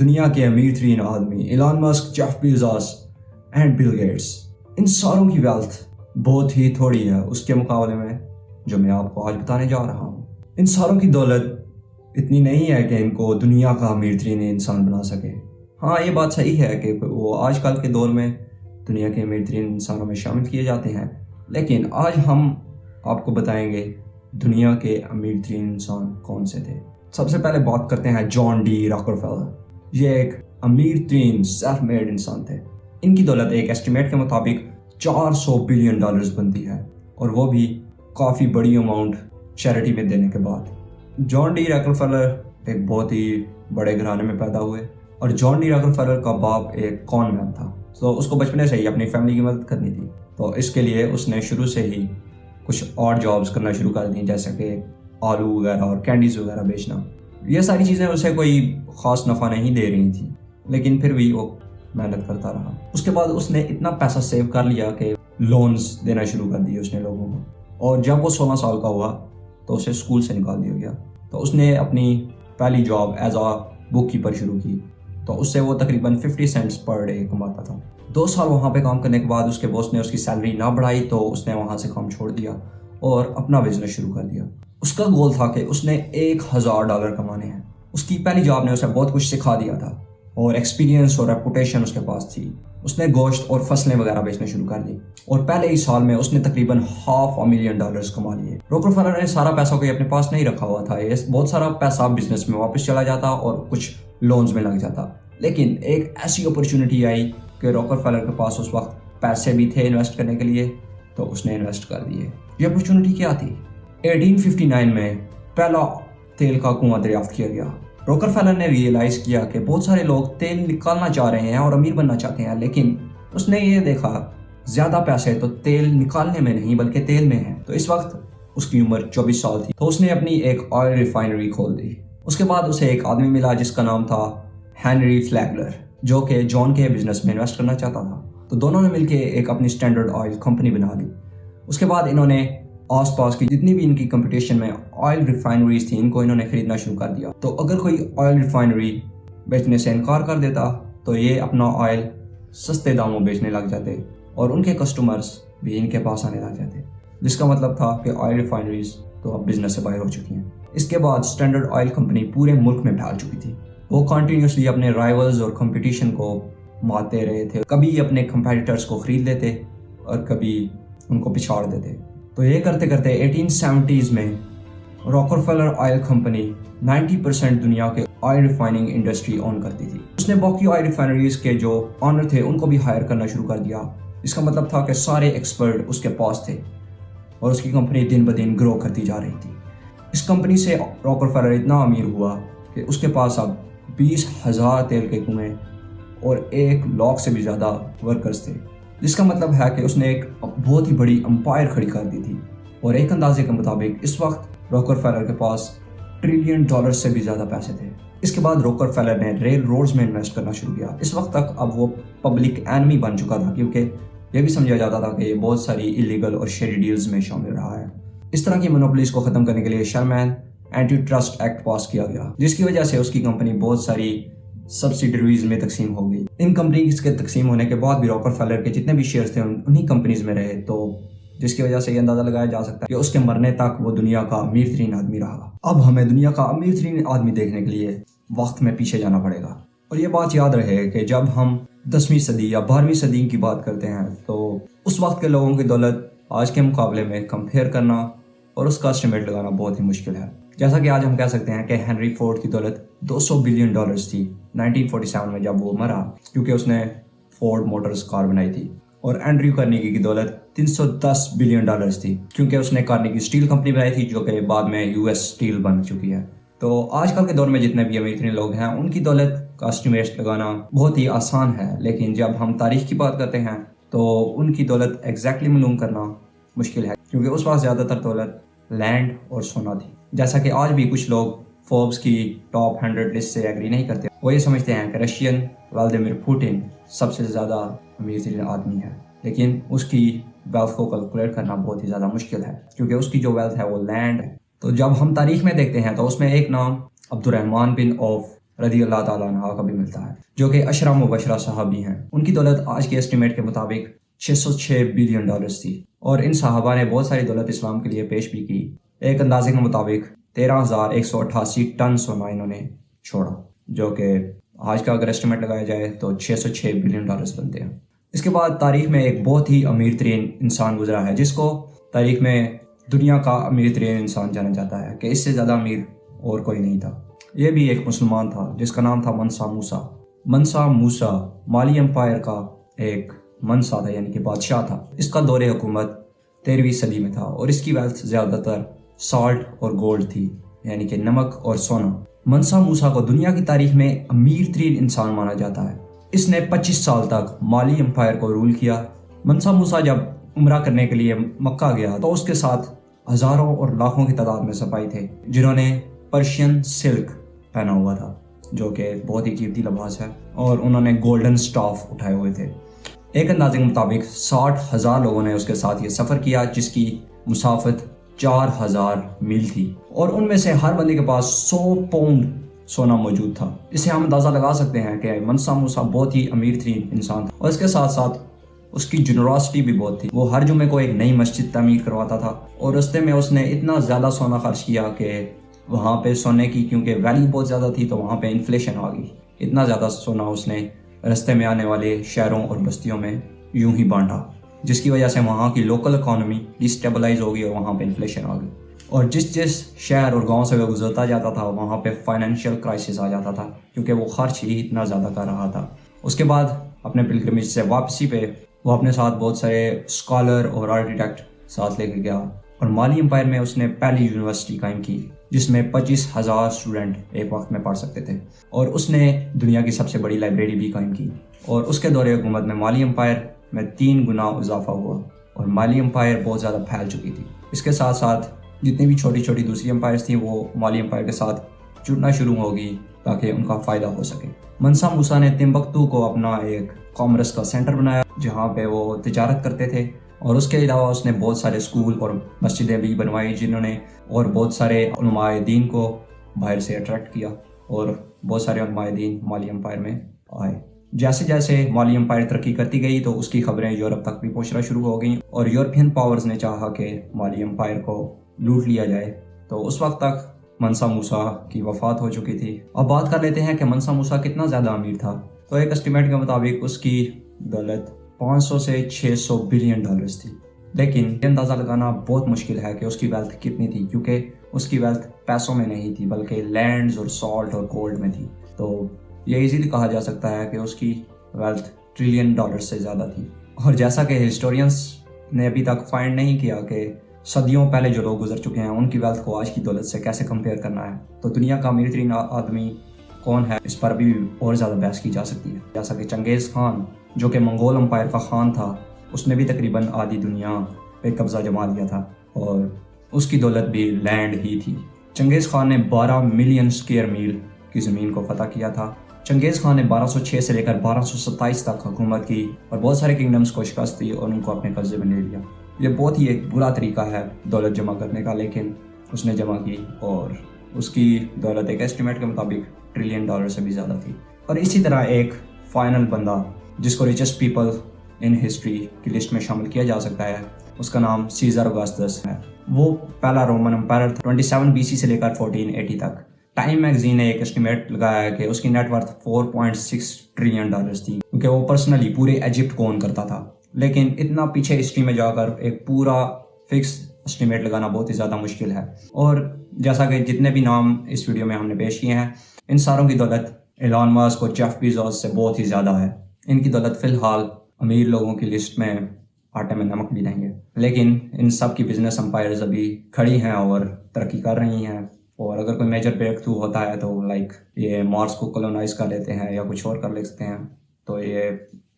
دنیا کے امیر ترین آدمی Elon Musk, Jeff Bezos and Bill Gates, ان ساروں کی ویلتھ بہت ہی تھوڑی ہے اس کے مقابلے میں جو میں آپ کو آج بتانے جا رہا ہوں۔ ان ساروں کی دولت اتنی نہیں ہے کہ ان کو دنیا کا امیر ترین انسان بنا سکے۔ ہاں، یہ بات صحیح ہے کہ وہ آج کل کے دور میں دنیا کے امیر ترین انسانوں میں شامل کیے جاتے ہیں، لیکن آج ہم آپ کو بتائیں گے دنیا کے امیر ترین انسان کون سے تھے۔ سب سے پہلے بات کرتے ہیں جان ڈی راکفیلر۔ یہ ایک امیر ترین سیلف میڈ انسان تھے۔ ان کی دولت ایک ایسٹیمیٹ کے مطابق $400 بلین بنتی ہے، اور وہ بھی کافی بڑی اماؤنٹ چیریٹی میں دینے کے بعد۔ جان ڈی راکفیلر ایک بہت ہی بڑے گھرانے میں پیدا ہوئے، اور جان ڈی راکفیلر کا باپ ایک کون مین تھا، تو اس کو بچپنے سے ہی اپنی فیملی کی مدد کرنی تھی، تو اس کے لیے اس نے شروع سے ہی کچھ اور جابز کرنا شروع کر دیں، جیسے کہ آلو وغیرہ اور کینڈیز وغیرہ بیچنا۔ یہ ساری چیزیں اسے کوئی خاص نفع نہیں دے رہی تھیں، لیکن پھر بھی وہ محنت کرتا رہا۔ اس کے بعد اس نے اتنا پیسہ سیو کر لیا کہ لونز دینا شروع کر دیے اس نے لوگوں کو، اور جب وہ 16 سال کا ہوا تو اسے اسکول سے نکال دیا گیا۔ تو اس نے اپنی پہلی job as a book keeper شروع کی، تو اس سے وہ تقریباً 50 سینٹس پر ڈے کماتا تھا۔ 2 سال وہاں پہ کام کرنے کے بعد اس کے باس نے اس کی سیلری نہ بڑھائی، تو اس نے وہاں سے کام چھوڑ دیا اور اپنا بزنس شروع کر دیا۔ اس کا گول تھا کہ اس نے $1000 کمانے ہیں۔ اس کی پہلی جاب نے اسے بہت کچھ سکھا دیا تھا، اور ایکسپیرینس اور ریپوٹیشن اس کے پاس تھی۔ اس نے گوشت اور فصلیں وغیرہ بیچنا شروع کر دی، اور پہلے ہی سال میں اس نے تقریباً $500,000 کما لیے۔ راکفیلر نے سارا پیسہ کوئی اپنے پاس نہیں رکھا ہوا تھا، یہ بہت سارا پیسہ بزنس میں واپس چلا جاتا اور کچھ لونز میں لگ جاتا، لیکن ایک ایسی اپرچونٹی آئی کہ راکفیلر کے پاس اس وقت پیسے بھی تھے انویسٹ کرنے کے لیے، تو اس نے انویسٹ کر دیے۔ یہ اپرچونٹی کیا تھی؟ 1859 میں پہلا تیل کا کنواں دریافت کیا گیا۔ راکفیلر نے ریئلائز کیا کہ بہت سارے لوگ تیل نکالنا چاہ رہے ہیں اور امیر بننا چاہتے ہیں، لیکن اس نے یہ دیکھا زیادہ پیسے تو تیل نکالنے میں نہیں بلکہ تیل میں ہیں۔ تو اس وقت اس کی عمر 24 سال تھی، تو اس نے اپنی ایک آئل ریفائنری کھول دی۔ اس کے بعد اسے ایک آدمی ملا جس کا نام تھا ہینری فلیگلر، جو کہ جان کے بزنس میں انویسٹ کرنا چاہتا تھا۔ تو دونوں نے مل کے ایک اپنی اسٹینڈرڈ آئل کمپنی بنا لی۔ اس کے بعد انہوں نے آس پاس کی جتنی بھی ان کی کمپٹیشن میں آئل ریفائنریز تھیں، ان کو انہوں نے خریدنا شروع کر دیا۔ تو اگر کوئی آئل ریفائنری بیچنے سے انکار کر دیتا تو یہ اپنا آئل سستے داموں بیچنے لگ جاتے، اور ان کے کسٹمرز بھی ان کے پاس آنے لگ جاتے، جس کا مطلب تھا کہ آئل ریفائنریز تو اب بزنس سے باہر ہو چکی ہیں۔ اس کے بعد اسٹینڈرڈ آئل کمپنی پورے ملک میں پھیل چکی تھی۔ وہ کنٹینیوسلی اپنے رائیولز اور کمپٹیشن کو مارتے رہے تھے، کبھی اپنے کمپیٹیٹرز کو خرید لیتے اور کبھی ان کو پچھاڑ دیتے۔ تو یہ کرتے کرتے 1870s میں راکفیلر آئل کمپنی 90% دنیا کے آئل ریفائننگ انڈسٹری اون کرتی تھی۔ اس نے باقی آئل ریفائنریز کے جو آنر تھے ان کو بھی ہائر کرنا شروع کر دیا۔ اس کا مطلب تھا کہ سارے ایکسپرٹ اس کے پاس تھے، اور اس کی کمپنی دن بدن گرو کرتی جا رہی تھی۔ اس کمپنی سے راکفیلر اتنا امیر ہوا کہ اس کے پاس اب 20,000 تیل کے کنویں اور 1,00,000 سے بھی زیادہ ورکرز تھے، جس کا مطلب ہے کہ اس نے ایک بہت ہی بڑی امپائر کھڑی کر دی تھی۔ اور ایک اندازے کے مطابق اس وقت راکفیلر کے پاس $1 ٹریلین سے بھی زیادہ پیسے تھے۔ اس کے بعد راکفیلر نے ریل روڈز میں انویسٹ کرنا شروع کیا۔ اس وقت تک اب وہ پبلک اینمی بن چکا تھا، کیونکہ یہ بھی سمجھا جاتا تھا کہ یہ بہت ساری انلیگل اور شیڈی ڈیلز میں شامل رہا ہے۔ اس طرح کی مونوپولیز کو ختم کرنے کے لیے شرمین اینٹی ٹرسٹ ایکٹ پاس کیا گیا، جس کی وجہ سے اس کی کمپنی بہت ساری سبسیڈریز میں تقسیم ہو گئی۔ ان کمپنیز کے تقسیم ہونے کے بعد بھی راکفیلر کے جتنے بھی شیئرز تھے انہی کمپنیز میں رہے، تو جس کی وجہ سے یہ اندازہ لگایا جا سکتا ہے کہ اس کے مرنے تک وہ دنیا کا امیر ترین آدمی رہا۔ اب ہمیں دنیا کا امیر ترین آدمی دیکھنے کے لیے وقت میں پیچھے جانا پڑے گا، اور یہ بات یاد رہے کہ جب ہم 10ویں صدی یا 12ویں صدی کی بات کرتے ہیں تو اس وقت کے لوگوں کی دولت آج کے مقابلے میں کمپیئر کرنا اور اس کا اسٹیمیٹ لگانا بہت ہی مشکل ہے۔ جیسا کہ آج ہم کہہ سکتے ہیں کہ ہینری فورڈ کی دولت $200 بلین تھی 1947 میں جب وہ مرا، کیونکہ اس نے فورڈ موٹرز کار بنائی تھی۔ اور اینڈریو کارنیگی کی دولت $310 بلین تھی، کیونکہ اس نے کارنیگی اسٹیل کمپنی بنائی تھی، جو کہ بعد میں US اسٹیل بن چکی ہے۔ تو آج کل کے دور میں جتنے بھی امیر ترین لوگ ہیں ان کی دولت کا اسٹیمیٹ لگانا بہت ہی آسان ہے، لیکن جب ہم تاریخ کی بات کرتے ہیں تو ان کی دولت ایگزیکٹلی معلوم کرنا مشکل ہے، کیونکہ اس وقت زیادہ تر دولت لینڈ اور سونا تھی۔ جیسا کہ آج بھی کچھ لوگ فوربس کی ٹاپ 100 لسٹ سے ایگری نہیں کرتے، وہ یہ سمجھتے ہیں کہ رشین ولادیمیر پوٹن سب سے زیادہ امیر ترین آدمی ہے، لیکن اس کی ویلتھ کو کیلکولیٹ کرنا بہت ہی زیادہ مشکل ہے، کیونکہ اس کی جو ویلتھ ہے وہ لینڈ ہے۔ تو جب ہم تاریخ میں دیکھتے ہیں تو اس میں ایک نام عبد الرحمن بن عوف رضی اللہ تعالیٰ عنہ کا بھی ملتا ہے، جو کہ عشرہ مبشرہ صحابی ہیں۔ ان کی دولت آج کے اسٹیمیٹ کے مطابق 606 بلین ڈالرز تھی، اور ان صحابہ نے بہت ساری دولت اسلام کے لیے پیش بھی کی۔ ایک اندازے کے مطابق 13,188 ٹن سونا انہوں نے چھوڑا، جو کہ آج کا اگر اسٹیمیٹ لگایا جائے تو 606 بلین ڈالرز بنتے ہیں۔ اس کے بعد تاریخ میں ایک بہت ہی امیر ترین انسان گزرا ہے، جس کو تاریخ میں دنیا کا امیر ترین انسان جانا جاتا ہے، کہ اس سے زیادہ امیر اور کوئی نہیں تھا۔ یہ بھی ایک مسلمان تھا جس کا نام تھا منسا موسیٰ۔ منسا موسیٰ مالی امپائر کا ایک منسا تھا، یعنی کہ بادشاہ تھا۔ اس کا دور حکومت 13ویں صدی میں تھا، اور اس کی ویلتھ زیادہ تر سالٹ اور گولڈ تھی، یعنی کہ نمک اور سونا۔ منسا موسیٰ کو دنیا کی تاریخ میں امیر ترین انسان مانا جاتا ہے۔ اس نے 25 سال تک مالی امپائر کو رول کیا۔ منسا موسیٰ جب عمرہ کرنے کے لیے مکہ گیا تو اس کے ساتھ ہزاروں اور لاکھوں کی تعداد میں سپاہی تھے، جنہوں نے پرشین سلک پہنا ہوا تھا، جو کہ بہت ہی قیمتی لباس ہے، اور انہوں نے گولڈن سٹاف اٹھائے ہوئے تھے۔ ایک اندازے کے مطابق 60,000 لوگوں نے اس کے ساتھ یہ سفر کیا، جس کی مسافت 4,000 میل تھی، اور ان میں سے ہر بندے کے پاس 100 پاؤنڈ سونا موجود تھا۔ اس سے ہم اندازہ لگا سکتے ہیں کہ منسا موسیٰ بہت ہی امیر ترین انسان تھا، اور اس کے ساتھ ساتھ اس کی جنراسٹی بھی بہت تھی۔ وہ ہر جمعے کو ایک نئی مسجد تعمیر کرواتا تھا، اور رستے میں اس نے اتنا زیادہ سونا خرچ کیا کہ وہاں پہ سونے کی کیونکہ ویلیو بہت زیادہ تھی تو وہاں پہ انفلیشن آ گئی۔ اتنا زیادہ سونا اس نے رستے میں آنے والے شہروں اور بستیوں میں یوں ہی بانٹا، جس کی وجہ سے وہاں کی لوکل اکانومی ڈسٹیبلائز ہو گئی اور وہاں پہ انفلیشن آ گئی، اور جس شہر اور گاؤں سے وہ گزرتا جاتا تھا وہاں پہ فائنینشیل کرائسس آ جاتا تھا، کیونکہ وہ خرچ ہی اتنا زیادہ کر رہا تھا۔ اس کے بعد اپنے پلگرمیج سے واپسی پہ وہ اپنے ساتھ بہت سارے اسکالر اور آرکیٹیکٹ ساتھ لے کے گیا، اور مالی امپائر میں اس نے پہلی یونیورسٹی قائم کی، جس میں 25,000 اسٹوڈنٹ ایک وقت میں پڑھ سکتے تھے، اور اس نے دنیا کی سب سے بڑی لائبریری بھی قائم کی۔ اور اس کے دور حکومت میں مالی امپائر میں 3 گنا اضافہ ہوا، اور مالی امپائر بہت زیادہ پھیل چکی تھی۔ اس کے ساتھ ساتھ جتنی بھی چھوٹی چھوٹی دوسری امپائرز تھیں وہ مالی امپائر کے ساتھ جڑنا شروع ہوگی تاکہ ان کا فائدہ ہو سکے۔ منسا موسیٰ نے تمبکتو کو اپنا ایک کامرس کا سینٹر بنایا، جہاں پہ وہ تجارت کرتے تھے، اور اس کے علاوہ اس نے بہت سارے اسکول اور مسجدیں بھی بنوائی، جنہوں نے اور بہت سارے علماء دین کو باہر سے اٹریکٹ کیا، اور بہت سارے علماء دین مالی امپائر میں آئے۔ جیسے جیسے مالی امپائر ترقی کرتی گئی تو اس کی خبریں یورپ تک بھی پہنچنا شروع ہو گئیں، اور یورپین پاورز نے چاہا کہ مالی امپائر کو لوٹ لیا جائے۔ تو اس وقت تک منسا موسیٰ کی وفات ہو چکی تھی۔ اب بات کر لیتے ہیں کہ منسا موسیٰ کتنا زیادہ امیر تھا۔ تو ایک اسٹیمیٹ کے مطابق اس کی دولت 500 سے 600 بلین ڈالرز تھی، لیکن یہ اندازہ لگانا بہت مشکل ہے کہ اس کی ویلتھ کتنی تھی، کیونکہ اس کی ویلتھ پیسوں میں نہیں تھی بلکہ لینڈز اور سالٹ اور گولڈ میں تھی۔ تو یہ ایزیلی کہا جا سکتا ہے کہ اس کی ویلتھ ٹریلین ڈالر سے زیادہ تھی۔ اور جیسا کہ ہسٹورینز نے ابھی تک فائنڈ نہیں کیا کہ صدیوں پہلے جو لوگ گزر چکے ہیں ان کی ویلتھ کو آج کی دولت سے کیسے کمپیئر کرنا ہے، تو دنیا کا امیر ترین آدمی کون ہے اس پر بھی اور زیادہ بحث کی جا سکتی ہے۔ جیسا کہ چنگیز خان، جو کہ منگول امپائر کا خان تھا، اس نے بھی تقریباً آدھی دنیا پہ قبضہ جما لیا تھا، اور اس کی دولت بھی لینڈ ہی تھی۔ چنگیز خان نے 12 ملین اسکوائر میل کی زمین کو فتح کیا تھا۔ چنگیز خان نے 1206 سے لے کر 1227 تک حکومت کی، اور بہت سارے کنگڈمز کو شکست دی اور ان کو اپنے قبضے میں لے لیا۔ یہ بہت ہی ایک برا طریقہ ہے دولت جمع کرنے کا، لیکن اس نے جمع کی، اور اس کی دولت ایک ایسٹیمیٹ کے مطابق ٹریلین ڈالر سے بھی زیادہ تھی۔ اور اسی طرح ایک فائنل بندہ جس کو ریچسٹ پیپل ان ہسٹری کی لسٹ میں شامل کیا جا سکتا ہے، اس کا نام سیزر اگسٹس ہے۔ وہ پہلا رومن امپائر تھا 27 BC سے لے کر 1480 تک۔ ٹائم میگزین نے ایک ایسٹیمیٹ لگایا ہے کہ اس کی نیٹ ورتھ 4.6 ٹریلین ڈالرز تھی، کیونکہ وہ پرسنلی پورے ایجپٹ کو اون کرتا تھا۔ لیکن اتنا پیچھے ہسٹری میں جا کر ایک پورا فکس اسٹیمیٹ لگانا بہت ہی زیادہ مشکل ہے۔ اور جیسا کہ جتنے بھی نام اس ویڈیو میں ہم نے پیش کیے ہیں، ان ساروں کی دولت ایلان ماسک اور جیف بیزوس سے بہت ہی زیادہ ہے۔ ان کی دولت فی الحال امیر لوگوں کی لسٹ میں آٹے میں نمک بھی نہیں ہے، لیکن ان سب کی بزنس امپائرز ابھی کھڑی ہیں اور ترقی کر رہی ہیں، اور اگر کوئی میجر بریک تھرو ہوتا ہے تو لائک یہ مارس کو کولونائز کر لیتے ہیں یا کچھ اور کر لیتے ہیں، تو یہ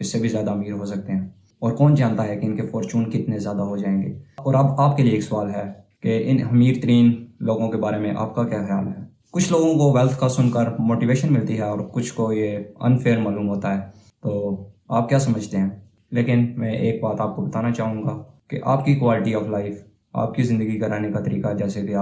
اس سے بھی زیادہ امیر ہو سکتے ہیں، اور کون جانتا ہے کہ ان کے فارچون کتنے زیادہ ہو جائیں گے۔ اور اب آپ کے لیے ایک سوال ہے کہ ان امیر ترین لوگوں کے بارے میں آپ کا کیا خیال ہے؟ کچھ لوگوں کو ویلتھ کا سن کر موٹیویشن ملتی ہے اور کچھ کو یہ انفیئر معلوم ہوتا ہے، تو آپ کیا سمجھتے ہیں؟ لیکن میں ایک بات آپ کو بتانا چاہوں گا کہ آپ کی کوالٹی آف لائف، آپ کی زندگی کا رہنے کا طریقہ، جیسے کہ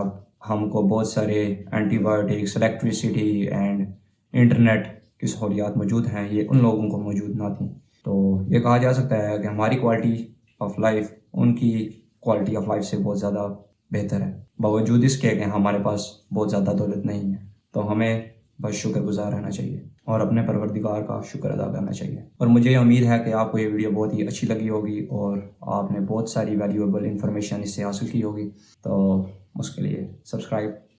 ہم کو بہت سارے antibiotics, electricity and internet کی سہولیات موجود ہیں یہ ان لوگوں کو موجود نہ تھیں. تو یہ کہا جا سکتا ہے کہ ہماری کوالٹی آف لائف ان کی کوالٹی آف لائف سے بہت زیادہ بہتر ہے، باوجود اس کے کہ ہمارے پاس بہت زیادہ دولت نہیں ہے. تو ہمیں بس شکر گزار رہنا چاہیے اور اپنے پروردگار کا شکر ادا کرنا چاہیے. اور مجھے امید ہے کہ آپ کو یہ ویڈیو بہت ہی اچھی لگی ہوگی اور آپ نے بہت ساری ویلیویبل انفارمیشن اس سے حاصل کی ہوگی. تو اس کے لیے سبسکرائب